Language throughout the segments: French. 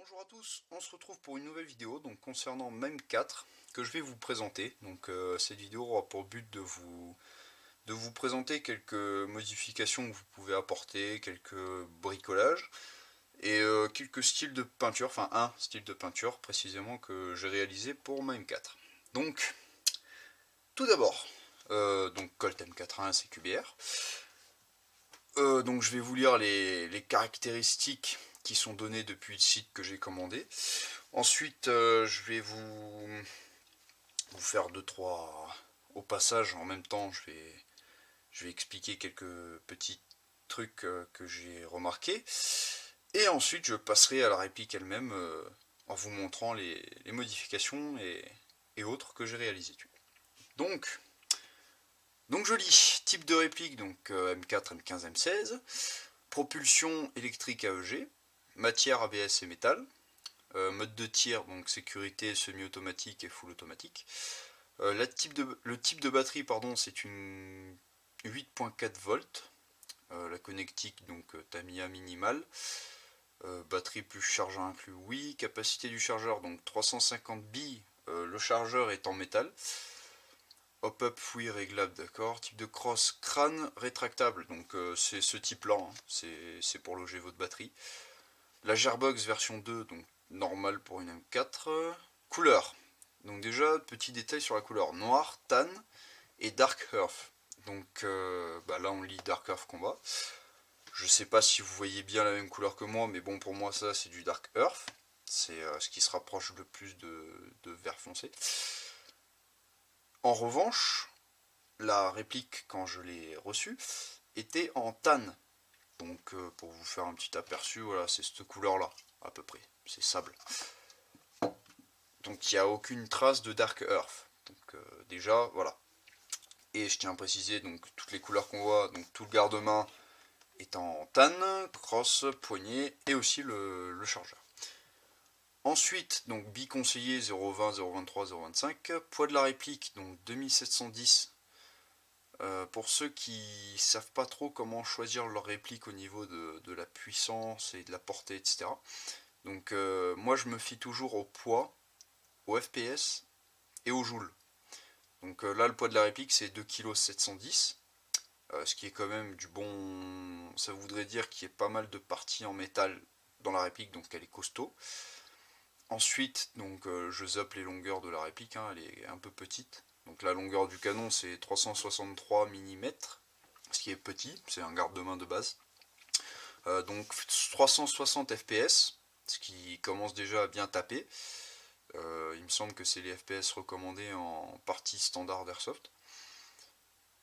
Bonjour à tous, on se retrouve pour une nouvelle vidéo donc concernant MEM 4 que je vais vous présenter. Donc cette vidéo aura pour but de vous présenter quelques modifications que vous pouvez apporter, quelques bricolages et quelques styles de peinture, enfin un style de peinture précisément que j'ai réalisé pour MEM 4. Donc tout d'abord, donc Colt M81 CQBR. Donc je vais vous lire les caractéristiques qui sont données depuis le site que j'ai commandé. Ensuite, je vais vous faire 2-3 au passage. En même temps, je vais expliquer quelques petits trucs que j'ai remarqués. Et ensuite, je passerai à la réplique elle-même en vous montrant les modifications et autres que j'ai réalisées. Donc, je lis type de réplique, donc M4, M15, M16. Propulsion électrique AEG. Matière ABS et métal. Mode de tir, donc sécurité semi-automatique et full automatique. Le type de batterie, pardon, c'est une 8.4 volts. La connectique, donc Tamiya minimale. Batterie plus chargeur inclus, oui. Capacité du chargeur, donc 350 billes. Le chargeur est en métal. Hop-up, oui, réglable, d'accord. Type de crosse, crâne rétractable, donc c'est ce type-là, hein. C'est pour loger votre batterie. La Gearbox version 2, donc normal pour une M4. Couleur. Donc déjà, petit détail sur la couleur. Noir, tan et Dark Earth. Donc là on lit Dark Earth Combat. Je sais pas si vous voyez bien la même couleur que moi, mais bon pour moi ça c'est du Dark Earth. C'est ce qui se rapproche le plus de vert foncé. En revanche, la réplique quand je l'ai reçue était en tan. Donc pour vous faire un petit aperçu, voilà, c'est cette couleur là, à peu près. C'est sable. Donc il n'y a aucune trace de Dark Earth. Donc déjà, voilà. Et je tiens à préciser, donc toutes les couleurs qu'on voit, donc tout le garde-main est en tan, crosse, poignée et aussi le chargeur. Ensuite, donc biconseillé 0,20, 0,23, 0,25. Poids de la réplique, donc 2710. Pour ceux qui savent pas trop comment choisir leur réplique au niveau de la puissance et de la portée, etc. Donc moi je me fie toujours au poids, au FPS et au joule. Donc là le poids de la réplique c'est 2,710 kg, ce qui est quand même du bon... Ça voudrait dire qu'il y a pas mal de parties en métal dans la réplique, donc elle est costaud. Ensuite, donc je zappe les longueurs de la réplique, hein, elle est un peu petite. Donc la longueur du canon c'est 363 mm, ce qui est petit, c'est un garde-main de base. Donc 360 fps, ce qui commence déjà à bien taper. Il me semble que c'est les FPS recommandés en partie standard d'Airsoft.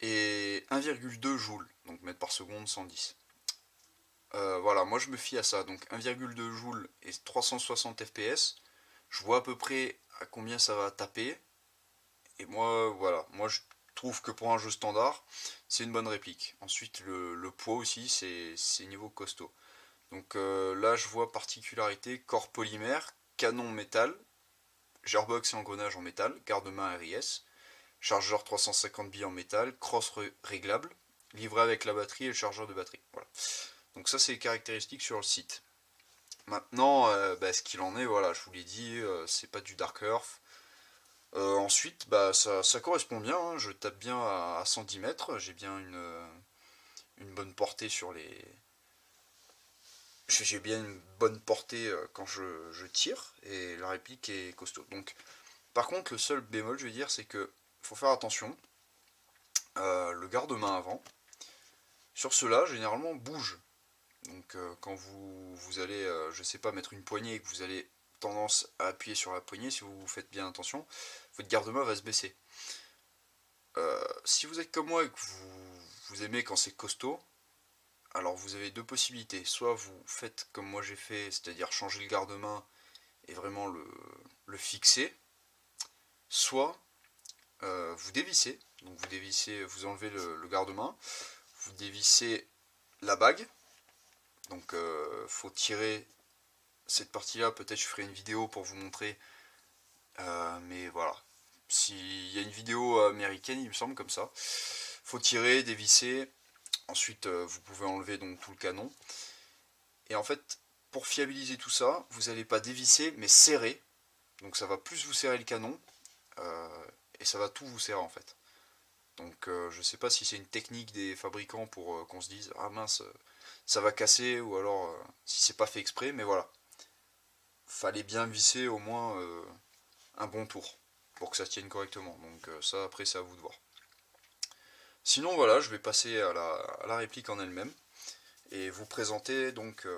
Et 1,2 joules, donc mètres par seconde 110. Voilà, moi je me fie à ça, donc 1,2 joules et 360 fps. Je vois à peu près à combien ça va taper. Et moi, voilà, moi je trouve que pour un jeu standard, c'est une bonne réplique. Ensuite, le poids aussi, c'est niveau costaud. Donc là, je vois particularité, corps polymère, canon métal, gearbox et engrenage en métal, garde-main RIS, chargeur 350 billes en métal, crosse réglable, livré avec la batterie et le chargeur de batterie. Voilà. Donc ça, c'est les caractéristiques sur le site. Maintenant, ce qu'il en est, voilà, je vous l'ai dit, c'est pas du Dark Earth. Ensuite, ça correspond bien, hein, je tape bien à 110 mètres, j'ai bien une bonne portée sur les... J'ai bien une bonne portée quand je tire, et la réplique est costaud. Donc, par contre, le seul bémol, je vais dire, c'est que faut faire attention. Le garde-main avant, sur cela, généralement, bouge. Donc, quand vous allez, je sais pas, mettre une poignée et que vous allez tendance à appuyer sur la poignée, si vous faites bien attention, votre garde-main va se baisser. Si vous êtes comme moi et que vous aimez quand c'est costaud, alors vous avez deux possibilités. Soit vous faites comme moi j'ai fait, c'est-à-dire changer le garde-main et vraiment le fixer. Soit vous dévissez. Donc vous dévissez, vous enlevez le garde-main, vous dévissez la bague. Donc faut tirer cette partie-là. Peut-être je ferai une vidéo pour vous montrer. Mais voilà. S'il y a une vidéo américaine, il me semble comme ça. Faut tirer, dévisser. Ensuite, vous pouvez enlever donc tout le canon. Et en fait, pour fiabiliser tout ça, vous n'allez pas dévisser, mais serrer. Donc ça va plus vous serrer le canon, et ça va tout vous serrer en fait. Donc je sais pas si c'est une technique des fabricants pour qu'on se dise ah mince ça va casser, ou alors si c'est pas fait exprès, mais voilà. Fallait bien visser au moins un bon tour pour que ça tienne correctement. Donc ça après c'est à vous de voir. Sinon voilà, je vais passer à la réplique en elle-même et vous présenter donc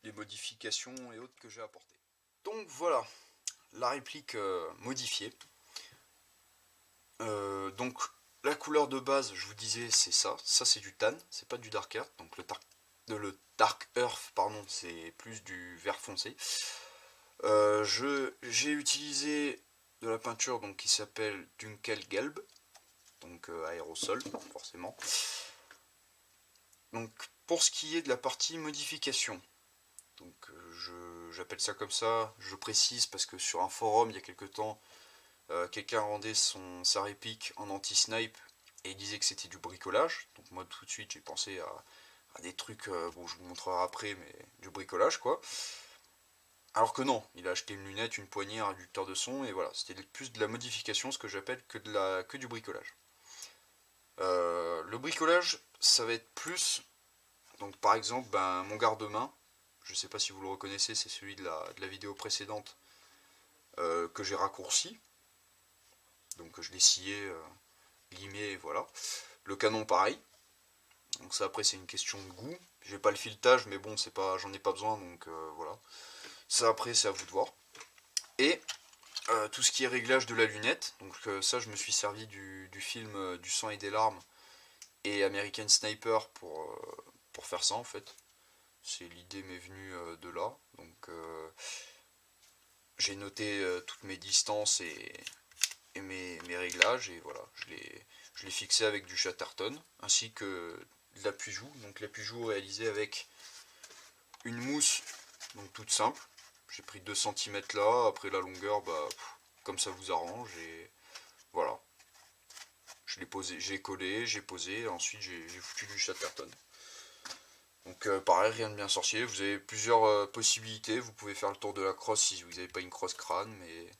les modifications et autres que j'ai apportées. Donc voilà, la réplique modifiée. Donc la couleur de base, je vous disais, c'est ça. Ça c'est du tan, c'est pas du dark earth. Donc le dark earth, pardon, c'est plus du vert foncé. J'ai utilisé de la peinture donc qui s'appelle Dunkelgelb, donc aérosol forcément. Donc pour ce qui est de la partie modification, donc j'appelle ça comme ça, je précise parce que sur un forum il y a quelques temps, quelqu'un rendait sa réplique en anti-snipe et il disait que c'était du bricolage. Donc moi tout de suite j'ai pensé à des trucs, bon je vous montrerai après, mais du bricolage quoi. Alors que non, il a acheté une lunette, une poignée, un réducteur de son, et voilà, c'était plus de la modification, ce que j'appelle que du bricolage. Le bricolage, ça va être plus, donc par exemple, mon garde-main, je ne sais pas si vous le reconnaissez, c'est celui de la vidéo précédente que j'ai raccourci, donc je l'ai scié, limé, et voilà. Le canon pareil, donc ça après c'est une question de goût, j'ai pas le filetage, mais bon, c'est pas, j'en ai pas besoin, donc voilà. Ça après c'est à vous de voir. Et tout ce qui est réglage de la lunette, donc ça je me suis servi du film Du sang et des larmes et American Sniper pour faire ça en fait. C'est l'idée m'est venue de là. Donc j'ai noté toutes mes distances et mes réglages, et voilà, je l'ai fixé avec du Chatterton ainsi que de l'appui-joue. Donc l'appui-joue réalisé avec une mousse donc toute simple. J'ai pris 2 cm là, après la longueur, comme ça vous arrange, et voilà. Je l'ai posé, j'ai collé, j'ai posé, ensuite j'ai foutu du Chatterton. Donc pareil, rien de bien sorcier, vous avez plusieurs possibilités, vous pouvez faire le tour de la crosse si vous n'avez pas une crosse crâne, mais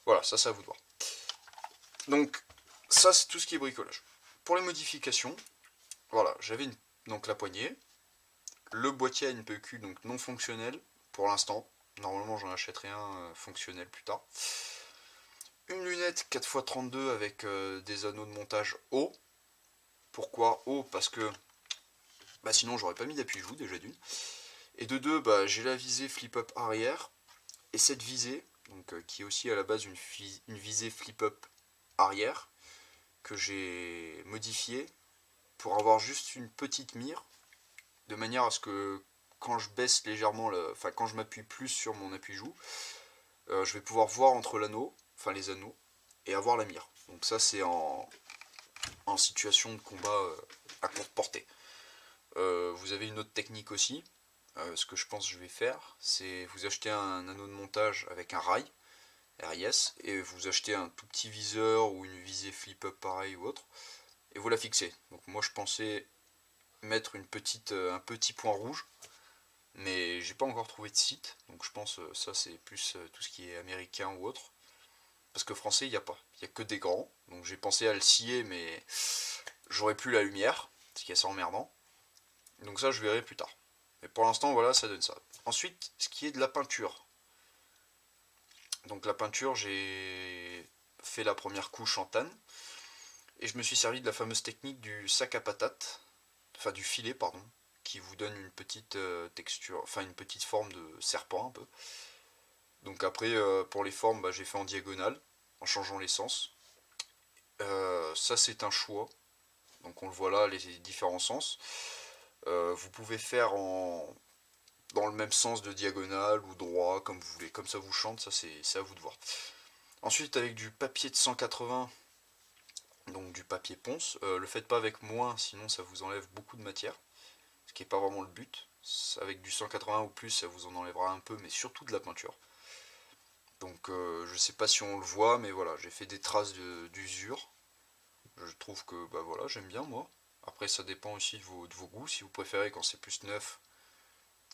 voilà, ça c'est à vous de voir. Donc ça c'est tout ce qui est bricolage. Pour les modifications, voilà, j'avais donc la poignée, le boîtier à NPQ donc non fonctionnel pour l'instant. Normalement j'en achèterai un fonctionnel plus tard. Une lunette 4x32 avec des anneaux de montage hauts. Pourquoi haut? Parce que sinon j'aurais pas mis d'appui-joue déjà d'une. Et de deux, j'ai la visée flip-up arrière. Et cette visée, donc, qui est aussi à la base une visée flip-up arrière, que j'ai modifiée pour avoir juste une petite mire, de manière à ce que quand je baisse légèrement, enfin quand je m'appuie plus sur mon appui-joue, je vais pouvoir voir entre les anneaux, et avoir la mire. Donc ça c'est en situation de combat à courte portée. Vous avez une autre technique aussi. Ce que je pense que je vais faire, c'est vous acheter un anneau de montage avec un rail RIS, et vous achetez un tout petit viseur ou une visée flip-up pareil ou autre, et vous la fixez. Donc moi je pensais mettre un petit point rouge, mais j'ai pas encore trouvé de site, donc je pense ça c'est plus tout ce qui est américain ou autre, parce que français il n'y a pas, il n'y a que des grands, donc j'ai pensé à le scier, mais j'aurais plus la lumière, ce qui est assez emmerdant, donc ça je verrai plus tard. Mais pour l'instant voilà, ça donne ça. Ensuite, ce qui est de la peinture. Donc la peinture, j'ai fait la première couche en tan, et je me suis servi de la fameuse technique du sac à patates, enfin du filet pardon, qui vous donne une petite texture, enfin une petite forme de serpent un peu. Donc après pour les formes, j'ai fait en diagonale, en changeant les sens. Ça c'est un choix, donc on le voit là, les différents sens. Vous pouvez faire dans le même sens de diagonale ou droit, comme vous voulez, comme ça vous chante, ça c'est à vous de voir. Ensuite avec du papier de 180, donc du papier ponce, le faites pas avec moins, sinon ça vous enlève beaucoup de matière, ce qui n'est pas vraiment le but. Avec du 180 ou plus, ça vous en enlèvera un peu, mais surtout de la peinture. Donc je sais pas si on le voit, mais voilà, j'ai fait des traces d'usure. Je trouve que voilà, j'aime bien moi. Après ça dépend aussi de vos goûts, si vous préférez quand c'est plus neuf,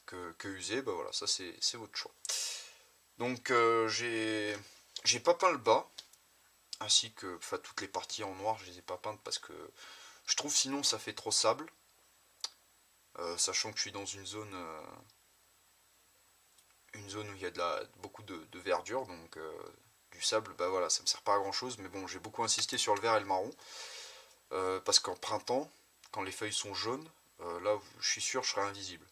que user, bah voilà, ça c'est votre choix. Donc j'ai pas peint le bas, ainsi que enfin, toutes les parties en noir, je les ai pas peintes parce que je trouve sinon ça fait trop sable. Sachant que je suis dans une zone où il y a beaucoup de verdure, donc du sable, bah voilà, ça me sert pas à grand chose, mais bon, j'ai beaucoup insisté sur le vert et le marron, parce qu'en printemps, quand les feuilles sont jaunes, là, je suis sûr, je serai invisible.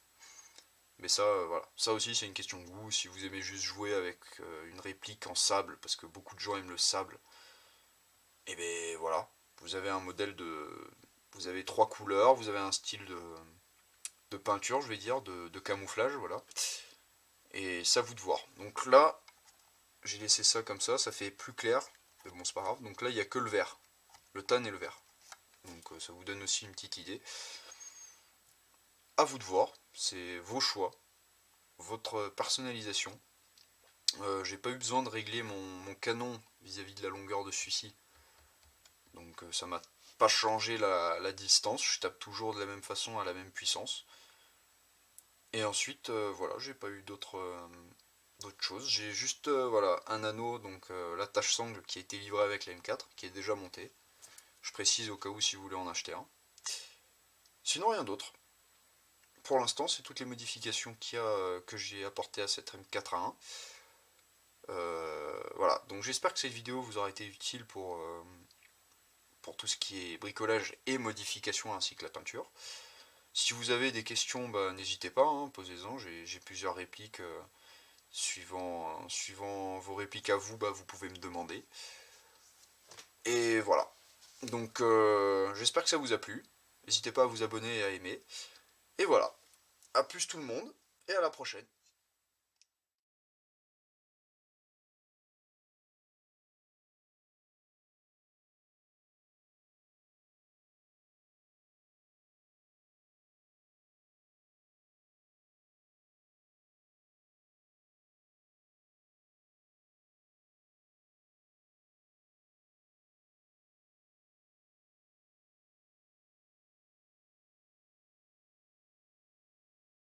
Mais ça, voilà, ça aussi c'est une question de goût, si vous aimez juste jouer avec une réplique en sable, parce que beaucoup de gens aiment le sable, et ben voilà, vous avez un modèle de... Vous avez trois couleurs, vous avez un style de peinture, je vais dire, de camouflage, voilà. Et c'est à vous de voir. Donc là, j'ai laissé ça comme ça fait plus clair. Mais bon, c'est pas grave. Donc là, il n'y a que le vert. Le tan et le vert. Donc ça vous donne aussi une petite idée. À vous de voir. C'est vos choix. Votre personnalisation. J'ai pas eu besoin de régler mon canon vis-à-vis de la longueur de celui-ci. Donc ça m'a pas changé la distance. Je tape toujours de la même façon à la même puissance. Et ensuite, voilà, j'ai pas eu d'autres choses. J'ai juste voilà, un anneau, donc l'attache sangle qui a été livré avec la M4, qui est déjà monté. Je précise au cas où si vous voulez en acheter un. Sinon rien d'autre. Pour l'instant, c'est toutes les modifications qu'il y a, que j'ai apportées à cette M4A1. Voilà, donc j'espère que cette vidéo vous aura été utile pour tout ce qui est bricolage et modification ainsi que la peinture. Si vous avez des questions, bah, n'hésitez pas, hein, posez-en, j'ai plusieurs répliques. Suivant vos répliques à vous, bah, vous pouvez me demander. Et voilà. Donc j'espère que ça vous a plu. N'hésitez pas à vous abonner et à aimer. Et voilà. A plus tout le monde et à la prochaine.